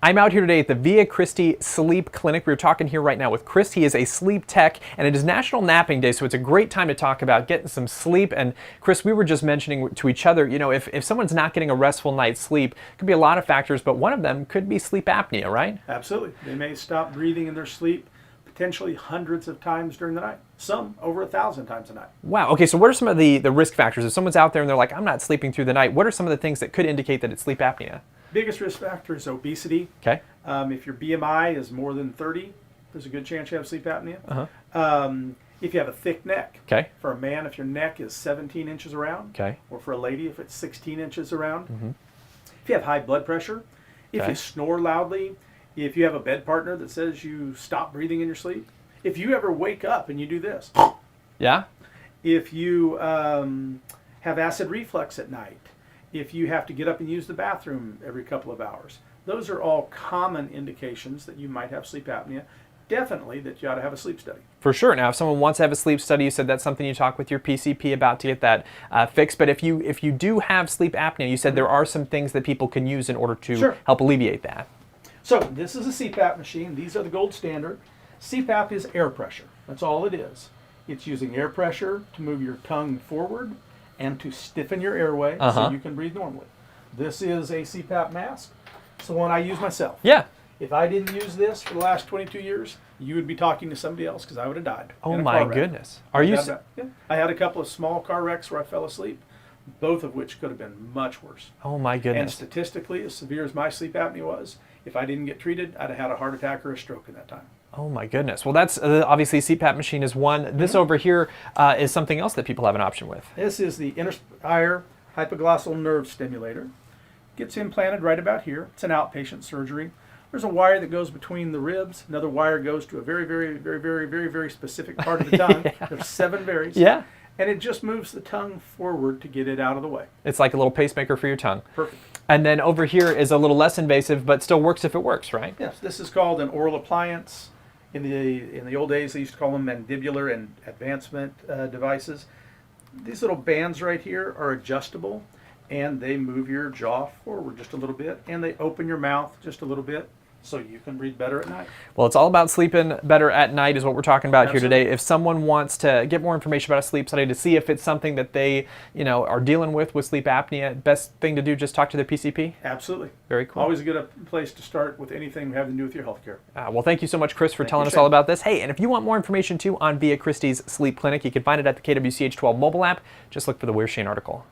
I'm out here today at the Via Christi Sleep Clinic. We're talking here right now with Chris. He is a sleep tech, and it is National Napping Day, so it's a great time to talk about getting some sleep. And Chris, we were just mentioning to each other, you know, if someone's not getting a restful night's sleep, it could be a lot of factors, but one of them could be sleep apnea, right? Absolutely. They may stop breathing in their sleep potentially hundreds of times during the night, some over 1,000 times a night. Wow. Okay, so what are some of the risk factors? If someone's out there and they're like, I'm not sleeping through the night, what are some of the things that could indicate that it's sleep apnea? Biggest risk factor is obesity. Okay. If your BMI is more than 30, there's a good chance you have sleep apnea. If you have a thick neck. Okay. For a man, if your neck is 17 inches around. Okay. Or for a lady, if it's 16 inches around. If you have high blood pressure. If you snore loudly. If you have a bed partner that says you stop breathing in your sleep. If you ever wake up and you do this. Yeah. If you have acid reflux at night. If you have to get up and use the bathroom every couple of hours. Those are all common indications that you might have sleep apnea. Definitely that you ought to have a sleep study. For sure. Now, if someone wants to have a sleep study, you said that's something you talk with your PCP about to get that fixed. But if you do have sleep apnea, you said there are some things that people can use in order to help alleviate that. So this is a CPAP machine. These are the gold standard. CPAP is air pressure. That's all it is. It's using air pressure to move your tongue forward and to stiffen your airway so you can breathe normally. This is a CPAP mask. It's the one I use myself. Yeah. If I didn't use this for the last 22 years, you would be talking to somebody else because I would have died. Oh my goodness. Are you? I had a couple of small car wrecks where I fell asleep, both of which could have been much worse. Oh my goodness. And statistically, as severe as my sleep apnea was, if I didn't get treated, I'd have had a heart attack or a stroke in that time. Oh my goodness. Well, that's obviously CPAP machine is one. This over here is something else that people have an option with. This is the Inspire hypoglossal nerve stimulator. Gets implanted right about here. It's an outpatient surgery. There's a wire that goes between the ribs. Another wire goes to a very, very, very, very, very, very specific part of the tongue. There's 7 berries. Yeah. And it just moves the tongue forward to get it out of the way. It's like a little pacemaker for your tongue. Perfect. And then over here is a little less invasive, but still works if it works, right? Yes. This is called an oral appliance. In the old days, they used to call them mandibular and advancement devices. These little bands right here are adjustable, and they move your jaw forward just a little bit, and they open your mouth just a little bit, so you can breathe better at night. Well, it's all about sleeping better at night is what we're talking about here today. If someone wants to get more information about a sleep study to see if it's something that they, are dealing with sleep apnea, best thing to do, just talk to their PCP? Absolutely. Very cool. Always a good place to start with anything having to do with your health care. Well, thank you so much, Chris, for telling us all about this. Hey, and if you want more information, too, on Via Christi's Sleep Clinic, you can find it at the KWCH 12 mobile app. Just look for the Where's Shane article.